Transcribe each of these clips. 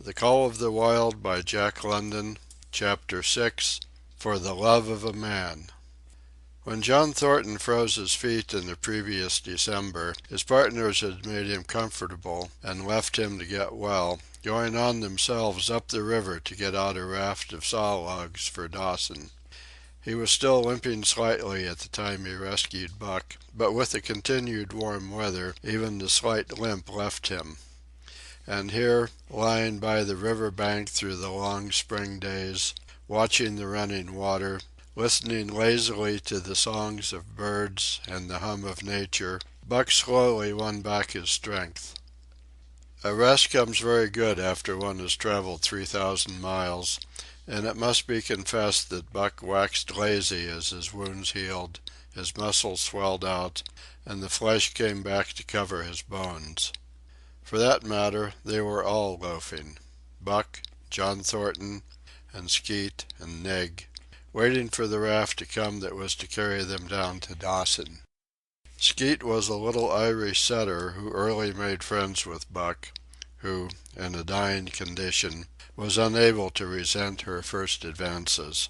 The Call of the Wild by Jack London, Chapter 6, For the Love of a Man. When John Thornton froze his feet in the previous December, his partners had made him comfortable and left him to get well, going on themselves up the river to get out a raft of saw logs for Dawson. He was still limping slightly at the time he rescued Buck, but with the continued warm weather, even the slight limp left him. And here, lying by the river bank through the long spring days, watching the running water, listening lazily to the songs of birds and the hum of nature, Buck slowly won back his strength. A rest comes very good after one has traveled 3,000 miles, and it must be confessed that Buck waxed lazy as his wounds healed, his muscles swelled out, and the flesh came back to cover his bones. For that matter, they were all loafing. Buck, John Thornton, and Skeet and Nig, waiting for the raft to come that was to carry them down to Dawson. Skeet was a little Irish setter who early made friends with Buck, who, in a dying condition, was unable to resent her first advances.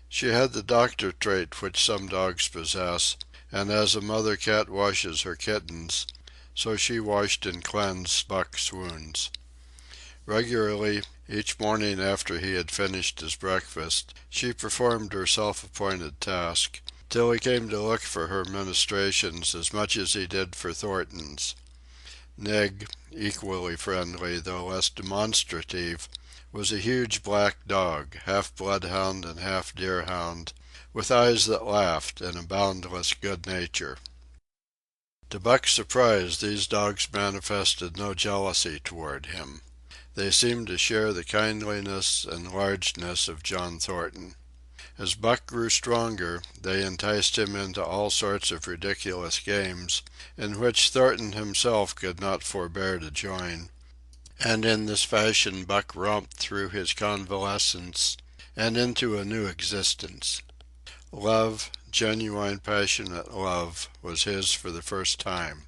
She had the doctor trait which some dogs possess, and as a mother cat washes her kittens, so she washed and cleansed Buck's wounds. Regularly, each morning after he had finished his breakfast, she performed her self-appointed task, till he came to look for her ministrations as much as he did for Thornton's. Nig, equally friendly, though less demonstrative, was a huge black dog, half bloodhound and half deerhound, with eyes that laughed and a boundless good nature. To Buck's surprise, these dogs manifested no jealousy toward him. They seemed to share the kindliness and largeness of John Thornton. As Buck grew stronger, they enticed him into all sorts of ridiculous games, in which Thornton himself could not forbear to join, and in this fashion Buck romped through his convalescence and into a new existence. Love, genuine passionate love, was his for the first time.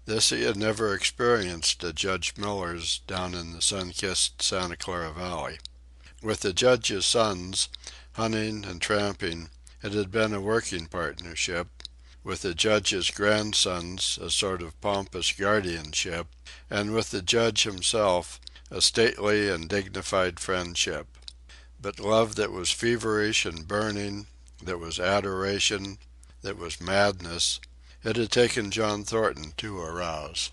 This he had never experienced at Judge Miller's down in the sun-kissed Santa Clara Valley. With the Judge's sons, hunting and tramping, it had been a working partnership; with the Judge's grandsons, a sort of pompous guardianship; and with the Judge himself, a stately and dignified friendship. But love that was feverish and burning, that was adoration, that was madness, it had taken John Thornton to arouse.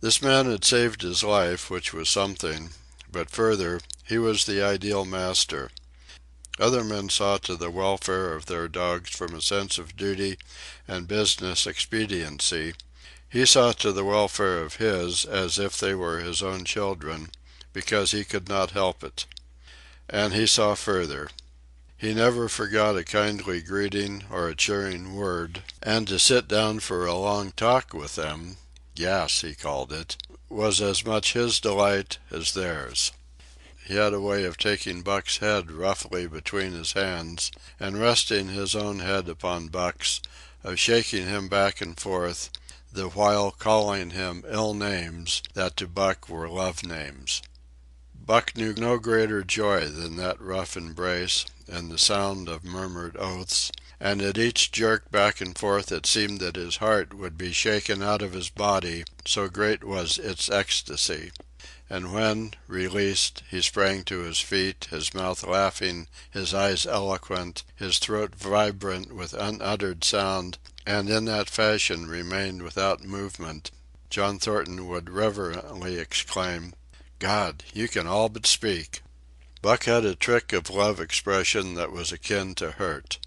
This man had saved his life, which was something, but further, he was the ideal master. Other men saw to the welfare of their dogs from a sense of duty and business expediency. He saw to the welfare of his as if they were his own children, because he could not help it. And he saw further. He never forgot a kindly greeting or a cheering word, and to sit down for a long talk with them, gas he called it, was as much his delight as theirs. He had a way of taking Buck's head roughly between his hands, and resting his own head upon Buck's, of shaking him back and forth, the while calling him ill names that to Buck were love names. Buck knew no greater joy than that rough embrace and the sound of murmured oaths, and at each jerk back and forth it seemed that his heart would be shaken out of his body, so great was its ecstasy. And when, released, he sprang to his feet, his mouth laughing, his eyes eloquent, his throat vibrant with unuttered sound, and in that fashion remained without movement, John Thornton would reverently exclaim, "God, you can all but speak!" Buck had a trick of love expression that was akin to hurt.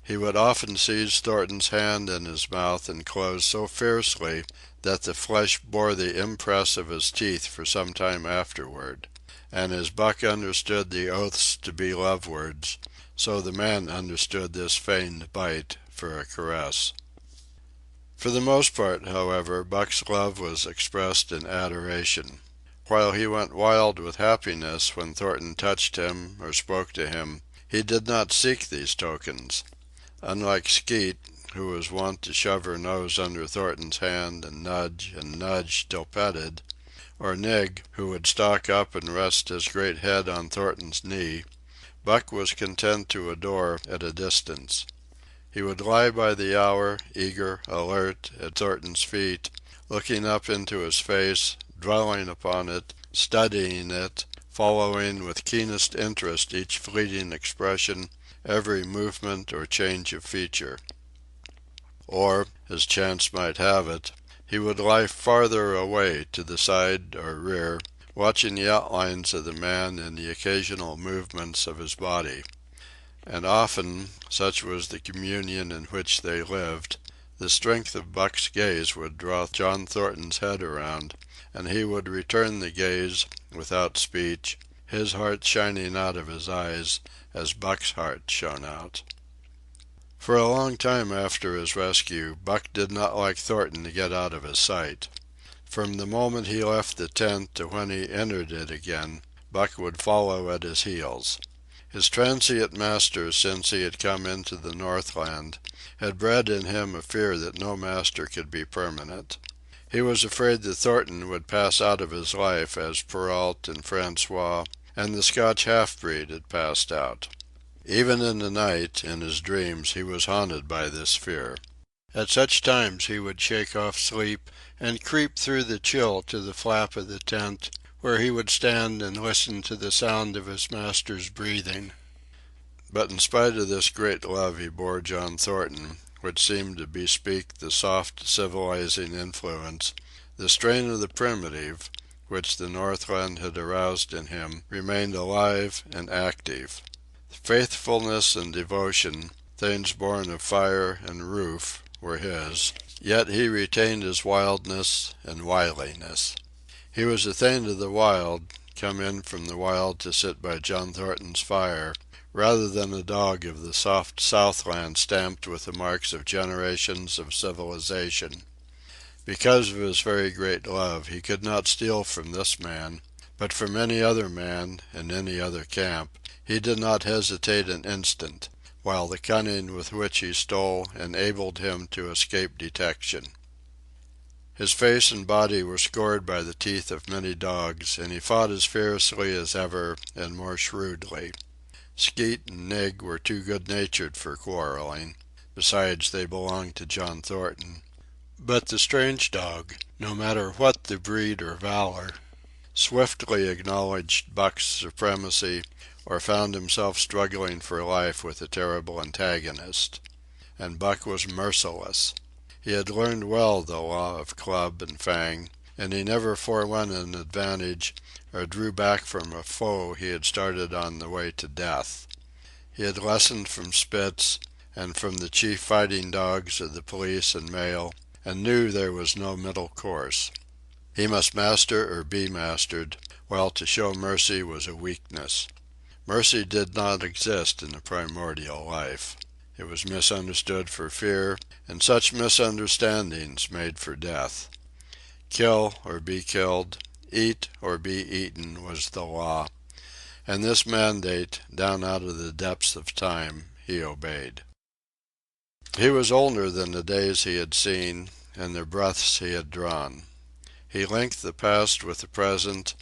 He would often seize Thornton's hand in his mouth and close so fiercely that the flesh bore the impress of his teeth for some time afterward. And as Buck understood the oaths to be love words, so the man understood this feigned bite for a caress. For the most part, however, Buck's love was expressed in adoration. While he went wild with happiness when Thornton touched him or spoke to him, he did not seek these tokens. Unlike Skeet, who was wont to shove her nose under Thornton's hand and nudge till petted, or Nig, who would stalk up and rest his great head on Thornton's knee, Buck was content to adore at a distance. He would lie by the hour, eager, alert, at Thornton's feet, looking up into his face, dwelling upon it, studying it, following with keenest interest each fleeting expression, every movement or change of feature. Or, as chance might have it, he would lie farther away, to the side or rear, watching the outlines of the man and the occasional movements of his body. And often, such was the communion in which they lived, the strength of Buck's gaze would draw John Thornton's head around, and he would return the gaze, without speech, his heart shining out of his eyes as Buck's heart shone out. For a long time after his rescue, Buck did not like Thornton to get out of his sight. From the moment he left the tent to when he entered it again, Buck would follow at his heels. His transient master, since he had come into the Northland, had bred in him a fear that no master could be permanent. He was afraid that Thornton would pass out of his life as Perrault and Francois and the Scotch half-breed had passed out. Even in the night, in his dreams, he was haunted by this fear. At such times he would shake off sleep and creep through the chill to the flap of the tent, where he would stand and listen to the sound of his master's breathing. But in spite of this great love he bore John Thornton, which seemed to bespeak the soft, civilizing influence, the strain of the primitive, which the Northland had aroused in him, remained alive and active. Faithfulness and devotion, things born of fire and roof, were his, yet he retained his wildness and wiliness. He was a thing of the wild, come in from the wild to sit by John Thornton's fire, rather than a dog of the soft Southland stamped with the marks of generations of civilization. Because of his very great love, he could not steal from this man, but from any other man, in any other camp, he did not hesitate an instant, while the cunning with which he stole enabled him to escape detection. His face and body were scored by the teeth of many dogs, and he fought as fiercely as ever and more shrewdly. Skeet and Nig were too good-natured for quarreling. Besides, they belonged to John Thornton. But the strange dog, no matter what the breed or valor, swiftly acknowledged Buck's supremacy or found himself struggling for life with a terrible antagonist. And Buck was merciless. He had learned well the law of club and fang, and he never forewent an advantage or drew back from a foe he had started on the way to death. He had lessoned from Spitz and from the chief fighting dogs of the police and mail, and knew there was no middle course. He must master or be mastered, while to show mercy was a weakness. Mercy did not exist in the primordial life. It was misunderstood for fear, and such misunderstandings made for death. Kill or be killed, eat or be eaten was the law, and this mandate, down out of the depths of time, he obeyed. He was older than the days he had seen, and the breaths he had drawn. He linked the past with the present,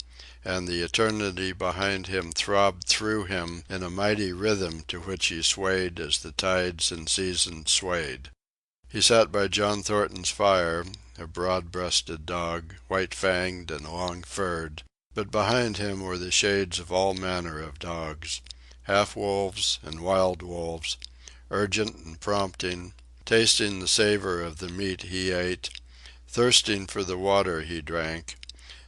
and the eternity behind him throbbed through him in a mighty rhythm to which he swayed as the tides and seasons swayed. He sat by John Thornton's fire, a broad-breasted dog, white-fanged and long-furred, but behind him were the shades of all manner of dogs, half-wolves and wild wolves, urgent and prompting, tasting the savor of the meat he ate, thirsting for the water he drank,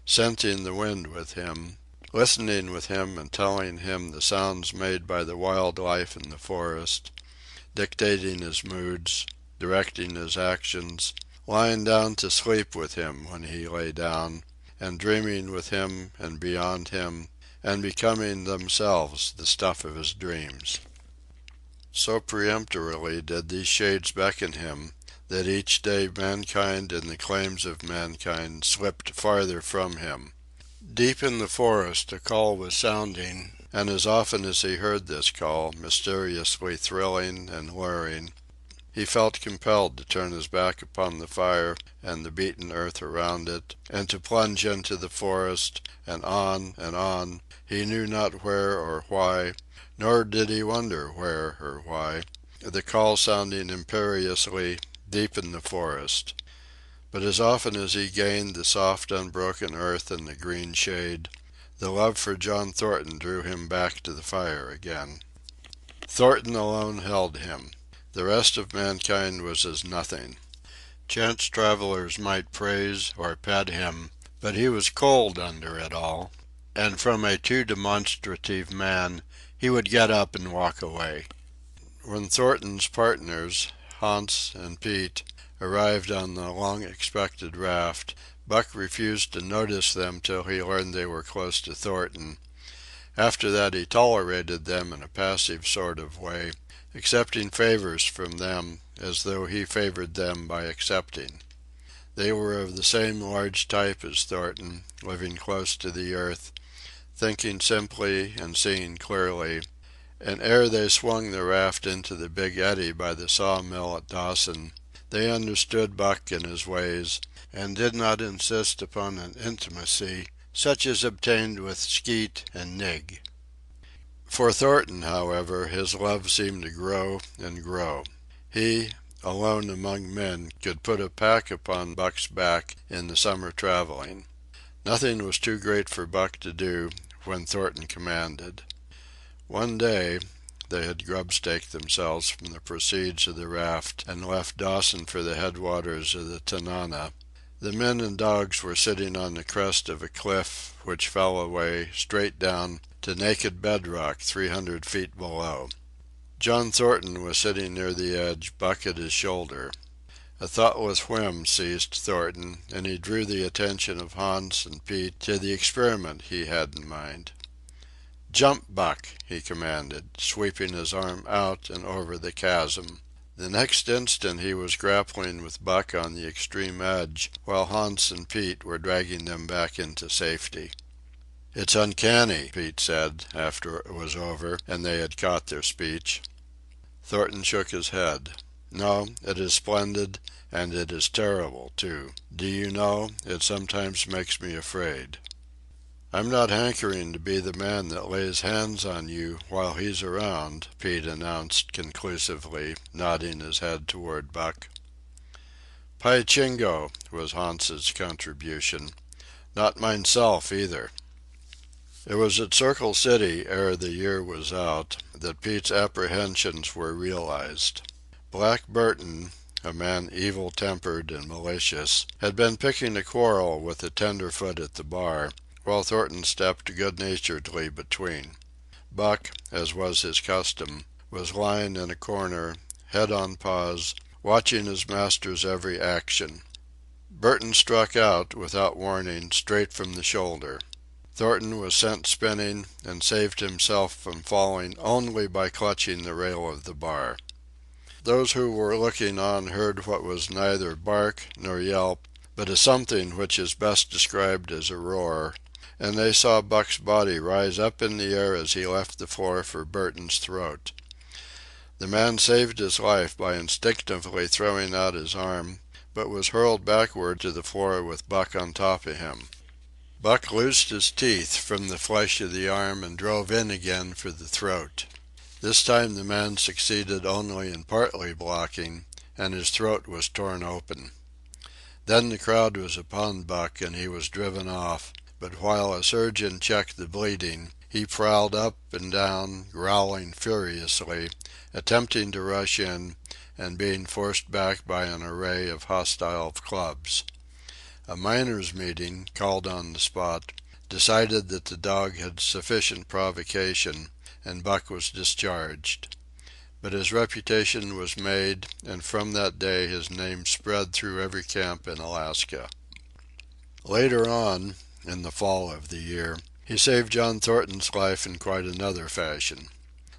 scenting the wind with him, listening with him and telling him the sounds made by the wild life in the forest, dictating his moods, directing his actions, lying down to sleep with him when he lay down, and dreaming with him and beyond him, and becoming themselves the stuff of his dreams. So peremptorily did these shades beckon him, that each day mankind and the claims of mankind slipped farther from him. Deep in the forest a call was sounding, and as often as he heard this call, mysteriously thrilling and luring, he felt compelled to turn his back upon the fire and the beaten earth around it, and to plunge into the forest, and on, he knew not where or why, nor did he wonder where or why, the call sounding imperiously deep in the forest. But as often as he gained the soft unbroken earth and the green shade, the love for John Thornton drew him back to the fire again. Thornton alone held him. The rest of mankind was as nothing. Chance travelers might praise or pet him, but he was cold under it all, and from a too demonstrative man he would get up and walk away. When Thornton's partners, Hans and Pete, arrived on the long-expected raft, Buck refused to notice them till he learned they were close to Thornton. After that he tolerated them in a passive sort of way, accepting favors from them as though he favored them by accepting. They were of the same large type as Thornton, living close to the earth, thinking simply and seeing clearly, and ere they swung the raft into the big eddy by the sawmill at Dawson, they understood Buck and his ways, and did not insist upon an intimacy such as obtained with Skeet and Nig. For Thornton, however, his love seemed to grow and grow. He, alone among men, could put a pack upon Buck's back in the summer traveling. Nothing was too great for Buck to do when Thornton commanded. One day they had grub-staked themselves from the proceeds of the raft and left Dawson for the headwaters of the Tanana. The men and dogs were sitting on the crest of a cliff which fell away, straight down, to naked bedrock 300 feet below. John Thornton was sitting near the edge, Buck at his shoulder. A thoughtless whim seized Thornton, and he drew the attention of Hans and Pete to the experiment he had in mind. "Jump, Buck!" he commanded, sweeping his arm out and over the chasm. The next instant he was grappling with Buck on the extreme edge, while Hans and Pete were dragging them back into safety. "It's uncanny," Pete said, after it was over, and they had caught their speech. Thornton shook his head. "No, it is splendid, and it is terrible, too. Do you know, it sometimes makes me afraid." "I'm not hankering to be the man that lays hands on you while he's around," Pete announced conclusively, nodding his head toward Buck. "Py Chingo," was Hans's contribution. "Not mineself, either." It was at Circle City, ere the year was out, that Pete's apprehensions were realized. Black Burton, a man evil-tempered and malicious, had been picking a quarrel with a tenderfoot at the bar, while Thornton stepped good-naturedly between. Buck, as was his custom, was lying in a corner, head on paws, watching his master's every action. Burton struck out, without warning, straight from the shoulder. Thornton was sent spinning, and saved himself from falling only by clutching the rail of the bar. Those who were looking on heard what was neither bark nor yelp, but a something which is best described as a roar, and they saw Buck's body rise up in the air as he left the floor for Burton's throat. The man saved his life by instinctively throwing out his arm, but was hurled backward to the floor with Buck on top of him. Buck loosed his teeth from the flesh of the arm and drove in again for the throat. This time the man succeeded only in partly blocking, and his throat was torn open. Then the crowd was upon Buck and he was driven off, but while a surgeon checked the bleeding, he prowled up and down, growling furiously, attempting to rush in, and being forced back by an array of hostile clubs. A miners' meeting, called on the spot, decided that the dog had sufficient provocation, and Buck was discharged. But his reputation was made, and from that day his name spread through every camp in Alaska. Later on, in the fall of the year, he saved John Thornton's life in quite another fashion.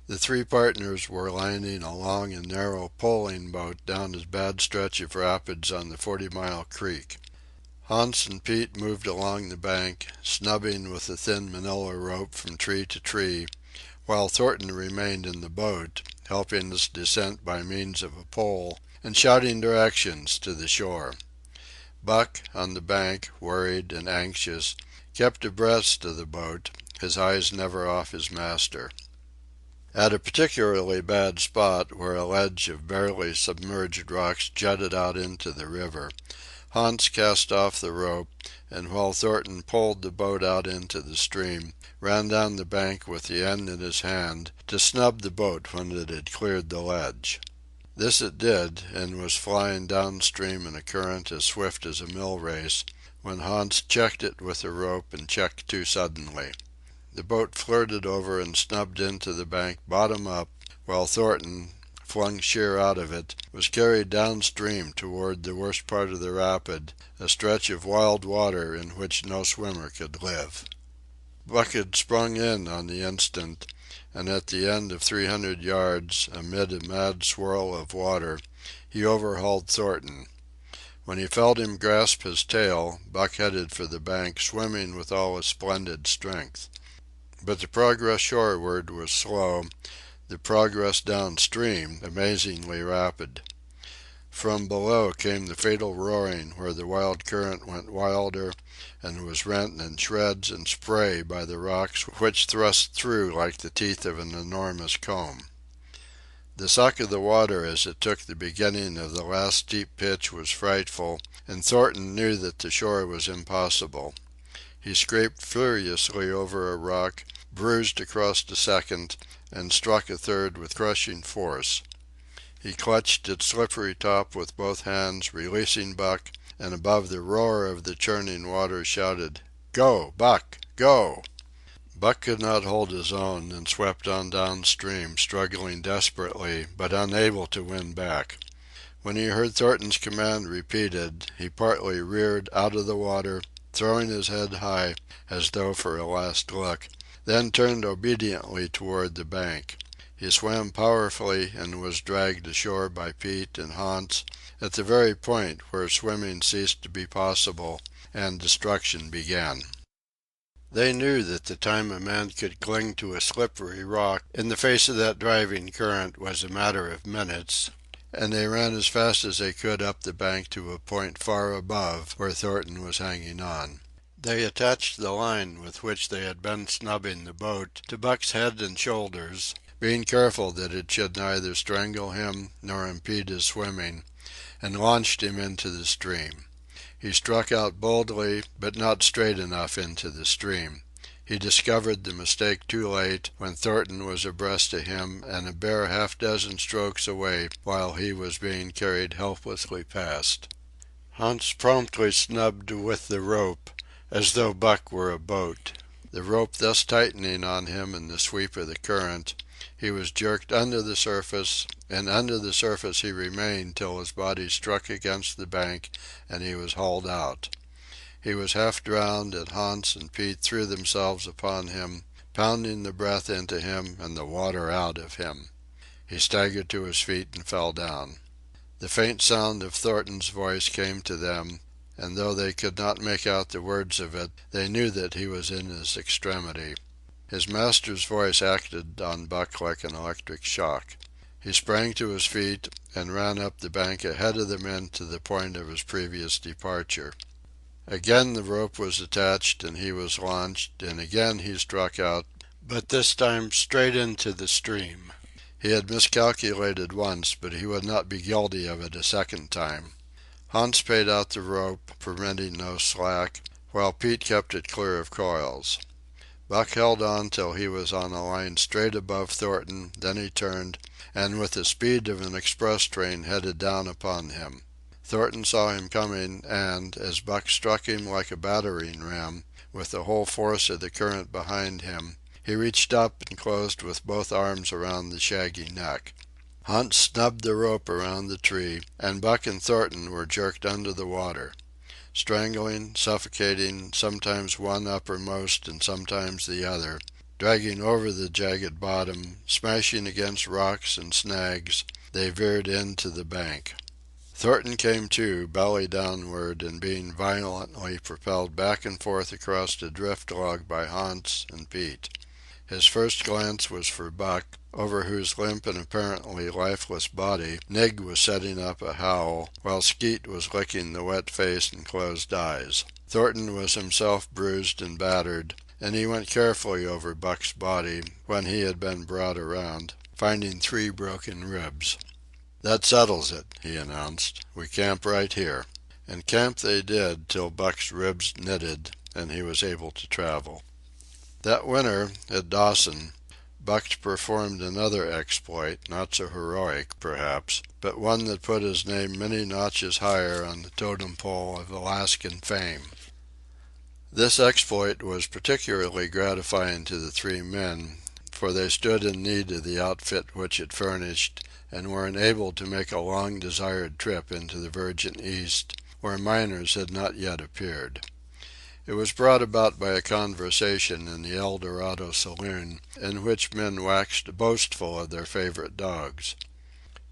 The three partners were lining a long and narrow poling boat down a bad stretch of rapids on the 40-mile creek. Hans and Pete moved along the bank, snubbing with a thin manila rope from tree to tree, while Thornton remained in the boat, helping its descent by means of a pole and shouting directions to the shore. Buck, on the bank, worried and anxious, kept abreast of the boat, his eyes never off his master. At a particularly bad spot, where a ledge of barely submerged rocks jutted out into the river, Hans cast off the rope, and while Thornton pulled the boat out into the stream, ran down the bank with the end in his hand to snub the boat when it had cleared the ledge. This it did, and was flying downstream in a current as swift as a mill race, when Hans checked it with the rope and checked too suddenly. The boat flirted over and snubbed into the bank bottom up, while Thornton, flung sheer out of it, was carried downstream toward the worst part of the rapid, a stretch of wild water in which no swimmer could live. Buck had sprung in on the instant, and at the end of 300 yards, amid a mad swirl of water, he overhauled Thornton. When he felt him grasp his tail, Buck headed for the bank, swimming with all his splendid strength. But the progress shoreward was slow, the progress downstream amazingly rapid. From below came the fatal roaring where the wild current went wilder and was rent in shreds and spray by the rocks which thrust through like the teeth of an enormous comb. The suck of the water as it took the beginning of the last steep pitch was frightful, and Thornton knew that the shore was impossible. He scraped furiously over a rock, bruised across a second, and struck a third with crushing force. He clutched its slippery top with both hands, releasing Buck, and above the roar of the churning water shouted, "Go, Buck, go!" Buck could not hold his own, and swept on downstream, struggling desperately, but unable to win back. When he heard Thornton's command repeated, he partly reared out of the water, throwing his head high, as though for a last look, then turned obediently toward the bank. He swam powerfully and was dragged ashore by Pete and Hans at the very point where swimming ceased to be possible and destruction began. They knew that the time a man could cling to a slippery rock in the face of that driving current was a matter of minutes, and they ran as fast as they could up the bank to a point far above where Thornton was hanging on. They attached the line with which they had been snubbing the boat to Buck's head and shoulders, being careful that it should neither strangle him nor impede his swimming, and launched him into the stream. He struck out boldly, but not straight enough into the stream. He discovered the mistake too late, when Thornton was abreast of him and a bare half-dozen strokes away while he was being carried helplessly past. Hans promptly snubbed with the rope, as though Buck were a boat. The rope thus tightening on him in the sweep of the current, he was jerked under the surface, and under the surface he remained till his body struck against the bank and he was hauled out. He was half drowned, and Hans and Pete threw themselves upon him, pounding the breath into him and the water out of him. He staggered to his feet and fell down. The faint sound of Thornton's voice came to them, and though they could not make out the words of it, they knew that he was in his extremity. His master's voice acted on Buck like an electric shock. He sprang to his feet and ran up the bank ahead of the men to the point of his previous departure. Again the rope was attached and he was launched, and again he struck out, but this time straight into the stream. He had miscalculated once, but he would not be guilty of it a second time. Hans paid out the rope, permitting no slack, while Pete kept it clear of coils. Buck held on till he was on a line straight above Thornton, then he turned, and with the speed of an express train headed down upon him. Thornton saw him coming, and, as Buck struck him like a battering ram, with the whole force of the current behind him, he reached up and closed with both arms around the shaggy neck. Hans snubbed the rope around the tree, and Buck and Thornton were jerked under the water. Strangling, suffocating, sometimes one uppermost and sometimes the other, dragging over the jagged bottom, smashing against rocks and snags, they veered in to the bank. Thornton came to, belly downward, and being violently propelled back and forth across a drift log by Hans and Pete. His first glance was for Buck, over whose limp and apparently lifeless body Nig was setting up a howl, while Skeet was licking the wet face and closed eyes. Thornton was himself bruised and battered, and he went carefully over Buck's body when he had been brought around, finding 3 broken ribs. "That settles it," he announced. "We camp right here." And camp they did till Buck's ribs knitted and he was able to travel. That winter, at Dawson, Buck performed another exploit, not so heroic, perhaps, but one that put his name many notches higher on the totem pole of Alaskan fame. This exploit was particularly gratifying to the 3 men, for they stood in need of the outfit which it furnished, and were enabled to make a long-desired trip into the Virgin East, where miners had not yet appeared. It was brought about by a conversation in the El Dorado saloon, in which men waxed boastful of their favorite dogs.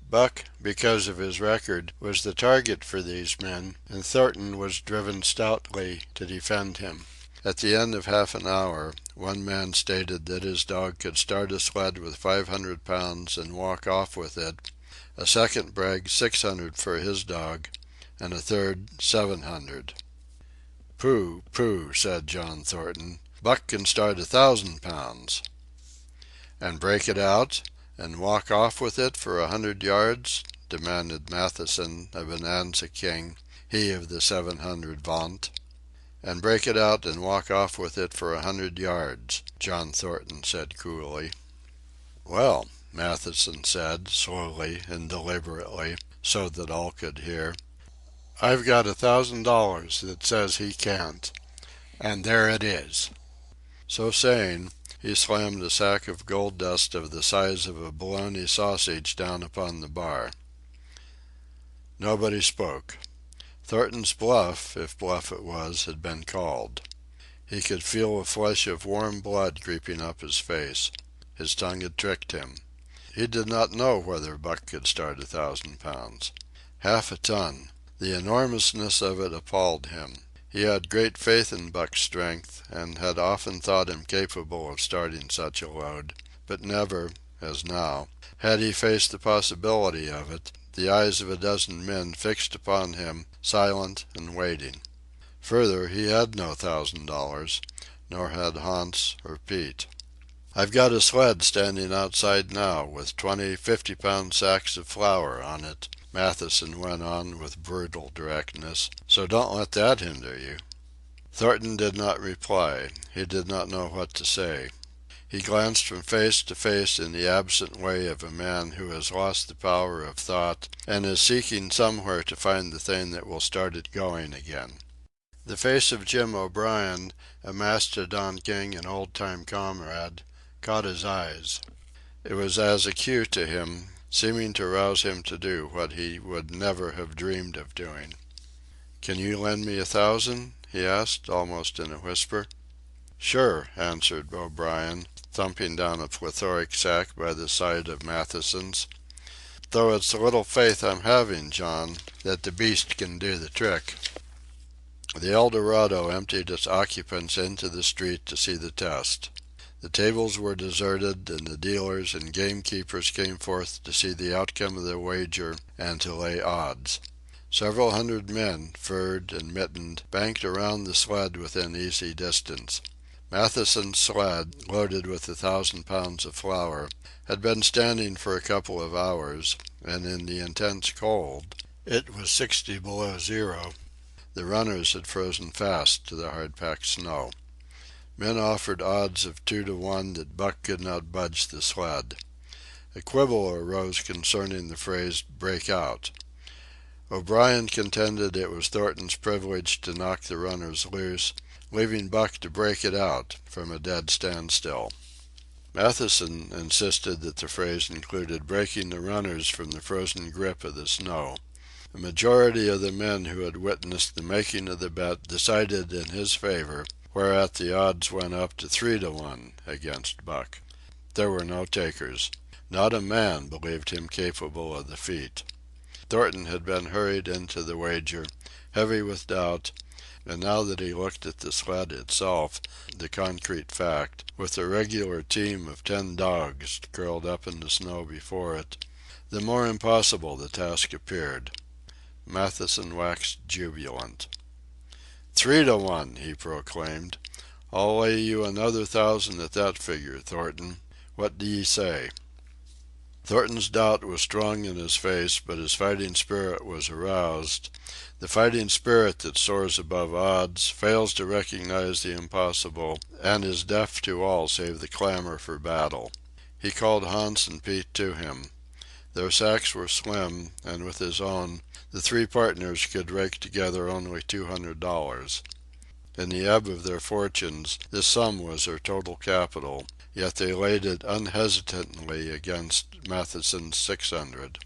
Buck, because of his record, was the target for these men, and Thornton was driven stoutly to defend him. At the end of half an hour, one man stated that his dog could start a sled with 500 pounds and walk off with it, a second bragged 600 for his dog, and a third 700. "Pooh, pooh," said John Thornton. "Buck can start 1,000 pounds." "And break it out, and walk off with it for 100 yards?" demanded Matheson, a Bonanza King, he of the 700 vaunt. "And break it out and walk off with it for 100 yards," John Thornton said coolly. "Well," Matheson said, slowly and deliberately, so that all could hear, "I've got $1,000 that says he can't. And there it is." So saying, he slammed a sack of gold dust of the size of a bologna sausage down upon the bar. Nobody spoke. Thornton's bluff, if bluff it was, had been called. He could feel a flush of warm blood creeping up his face. His tongue had tricked him. He did not know whether Buck could start 1,000 pounds. 1/2 a ton. The enormousness of it appalled him. He had great faith in Buck's strength, and had often thought him capable of starting such a load, but never, as now, had he faced the possibility of it, the eyes of a dozen men fixed upon him, silent and waiting. Further, he had no $1,000, nor had Hans or Pete. "I've got a sled standing outside now, with 20 50-pound sacks of flour on it," Matheson went on with brutal directness, "so don't let that hinder you." Thornton did not reply. He did not know what to say. He glanced from face to face in the absent way of a man who has lost the power of thought and is seeking somewhere to find the thing that will start it going again. The face of Jim O'Brien, a Mastodon King and old-time comrade, caught his eyes. It was as a cue to him, seeming to rouse him to do what he would never have dreamed of doing. "Can you lend me 1,000?" he asked, almost in a whisper. "Sure," answered O'Brien, thumping down a plethoric sack by the side of Matheson's. "Though it's little faith I'm having, John, that the beast can do the trick." The El Dorado emptied its occupants into the street to see the test. The tables were deserted, and the dealers and gamekeepers came forth to see the outcome of the wager and to lay odds. Several hundred men, furred and mittened, banked around the sled within easy distance. Matheson's sled, loaded with 1,000 pounds of flour, had been standing for a couple of hours, and in the intense cold—it was 60 below zero—the runners had frozen fast to the hard-packed snow. Men offered odds of 2 to 1 that Buck could not budge the sled. A quibble arose concerning the phrase "break out." O'Brien contended it was Thornton's privilege to knock the runners loose, leaving Buck to break it out from a dead standstill. Matheson insisted that the phrase included breaking the runners from the frozen grip of the snow. A majority of the men who had witnessed the making of the bet decided in his favor, whereat the odds went up to 3 to 1 against Buck. There were no takers. Not a man believed him capable of the feat. Thornton had been hurried into the wager, heavy with doubt, and now that he looked at the sled itself, the concrete fact, with a regular team of 10 dogs curled up in the snow before it, the more impossible the task appeared. Matheson waxed jubilant. 3-to-1, he proclaimed. I'll lay you another 1,000 at that figure, Thornton. What do ye say? Thornton's doubt was strong in his face, but his fighting spirit was aroused. The fighting spirit that soars above odds, fails to recognize the impossible, and is deaf to all save the clamor for battle. He called Hans and Pete to him. Their sacks were slim, and with his own, the 3 partners could rake together only $200. In the ebb of their fortunes, this sum was their total capital, yet they laid it unhesitatingly against Matheson's 600.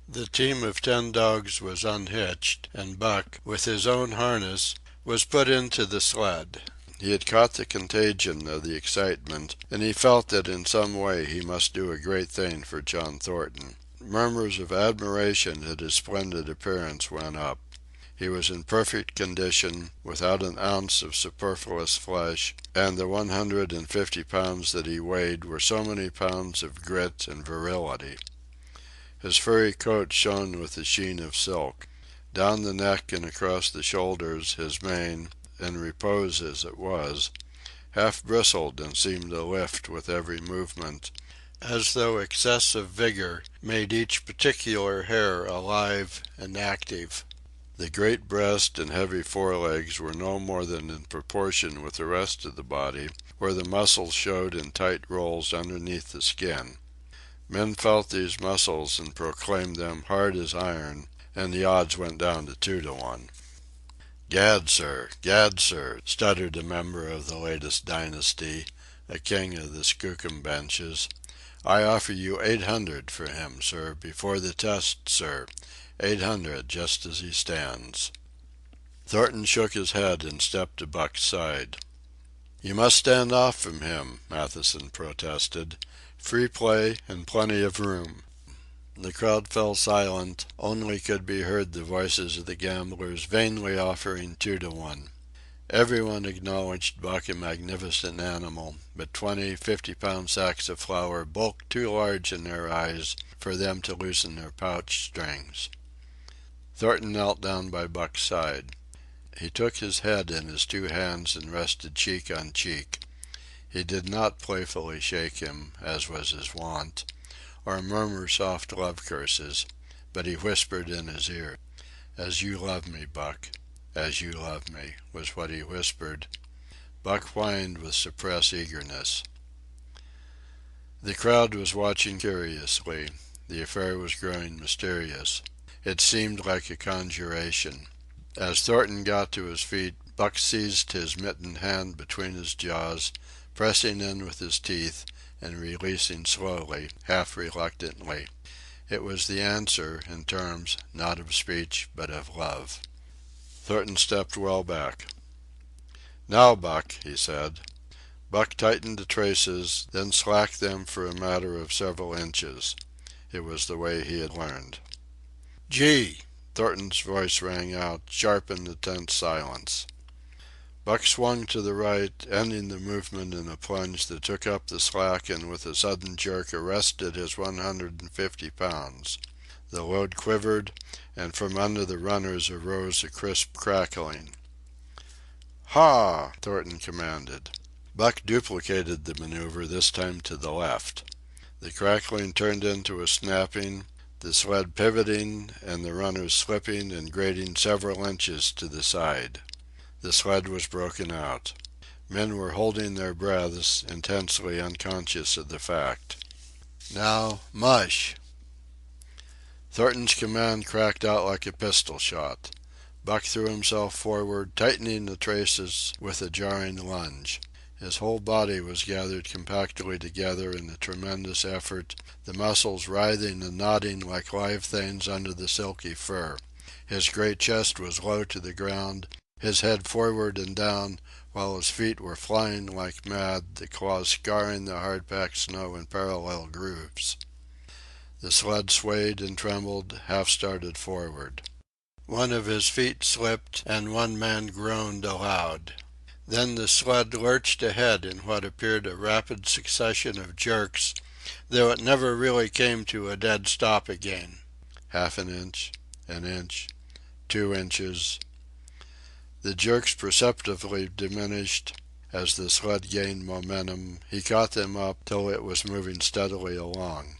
The team of 10 dogs was unhitched, and Buck, with his own harness, was put into the sled. He had caught the contagion of the excitement, and he felt that in some way he must do a great thing for John Thornton. Murmurs of admiration at his splendid appearance went up. He was in perfect condition, without an ounce of superfluous flesh, and the 150 pounds that he weighed were so many pounds of grit and virility. His furry coat shone with the sheen of silk. Down the neck and across the shoulders his mane, in repose as it was, half bristled and seemed to lift with every movement, as though excessive vigor made each particular hair alive and active. The great breast and heavy forelegs were no more than in proportion with the rest of the body, where the muscles showed in tight rolls underneath the skin. Men felt these muscles and proclaimed them hard as iron, and the odds went down to 2-to-1. Gad, sir, stuttered a member of the latest dynasty, a king of the skookum benches. I offer you 800 for him, sir, before the test, sir. 800, just as he stands. Thornton shook his head and stepped to Buck's side. You must stand off from him, Matheson protested. Free play and plenty of room. The crowd fell silent, only could be heard the voices of the gamblers vainly offering 2-to-1. Everyone acknowledged Buck a magnificent animal, but 20 50-pound sacks of flour bulked too large in their eyes for them to loosen their pouch strings. Thornton knelt down by Buck's side. He took his head in his 2 hands and rested cheek on cheek. He did not playfully shake him, as was his wont, or murmur soft love curses, but he whispered in his ear. As you love me, Buck, as you love me, was what he whispered. Buck whined with suppressed eagerness. The crowd was watching curiously. The affair was growing mysterious. It seemed like a conjuration. As Thornton got to his feet, Buck seized his mittened hand between his jaws, pressing in with his teeth, and releasing slowly, half reluctantly. It was the answer, in terms, not of speech, but of love. Thornton stepped well back. Now, Buck, he said. Buck tightened the traces, then slacked them for a matter of several inches. It was the way he had learned. Gee! Thornton's voice rang out, sharp in the tense silence. Buck swung to the right, ending the movement in a plunge that took up the slack and with a sudden jerk arrested his 150 pounds. The load quivered, and from under the runners arose a crisp crackling. Ha! Thornton commanded. Buck duplicated the maneuver, this time to the left. The crackling turned into a snapping, the sled pivoting and the runners slipping and grating several inches to the side. The sled was broken out. Men were holding their breaths, intensely unconscious of the fact. Now, mush! Thornton's command cracked out like a pistol shot. Buck threw himself forward, tightening the traces with a jarring lunge. His whole body was gathered compactly together in a tremendous effort, the muscles writhing and knotting like live things under the silky fur. His great chest was low to the ground, his head forward and down, while his feet were flying like mad, the claws scarring the hard-packed snow in parallel grooves. The sled swayed and trembled, half-started forward. One of his feet slipped, and one man groaned aloud. Then the sled lurched ahead in what appeared a rapid succession of jerks, though it never really came to a dead stop again. Half an inch, 2 inches. The jerks perceptibly diminished. As the sled gained momentum, he caught them up till it was moving steadily along.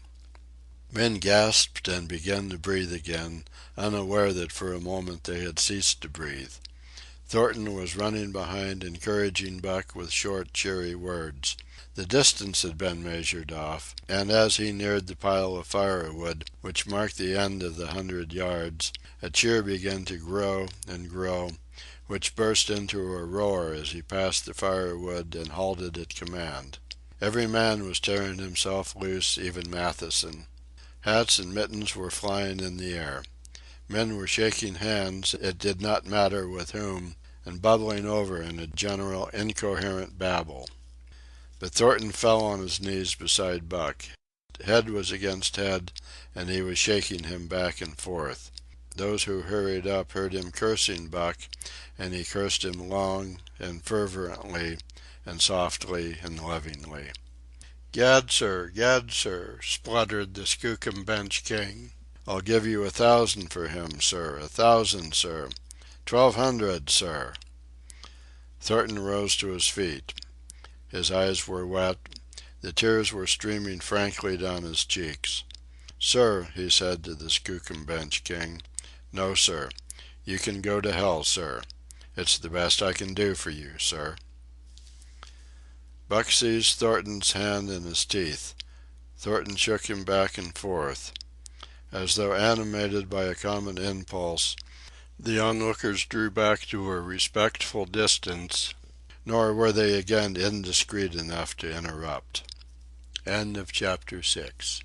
Men gasped and began to breathe again, unaware that for a moment they had ceased to breathe. Thornton was running behind, encouraging Buck with short, cheery words. The distance had been measured off, and as he neared the pile of firewood, which marked the end of the 100 yards, a cheer began to grow and grow, which burst into a roar as he passed the firewood and halted at command. Every man was tearing himself loose, even Matheson. Hats and mittens were flying in the air. Men were shaking hands, it did not matter with whom, and bubbling over in a general incoherent babble. But Thornton fell on his knees beside Buck. Head was against head, and he was shaking him back and forth. Those who hurried up heard him cursing Buck, and he cursed him long and fervently and softly and lovingly. Gad, sir, spluttered the Skookum Bench King. I'll give you 1,000 for him, sir, 1,000, sir. 1,200, sir. Thornton rose to his feet. His eyes were wet. The tears were streaming frankly down his cheeks. Sir, he said to the Skookum Bench King. No, sir. You can go to hell, sir. It's the best I can do for you, sir. Buck seized Thornton's hand in his teeth. Thornton shook him back and forth. As though animated by a common impulse, the onlookers drew back to a respectful distance, nor were they again indiscreet enough to interrupt. End of chapter 6.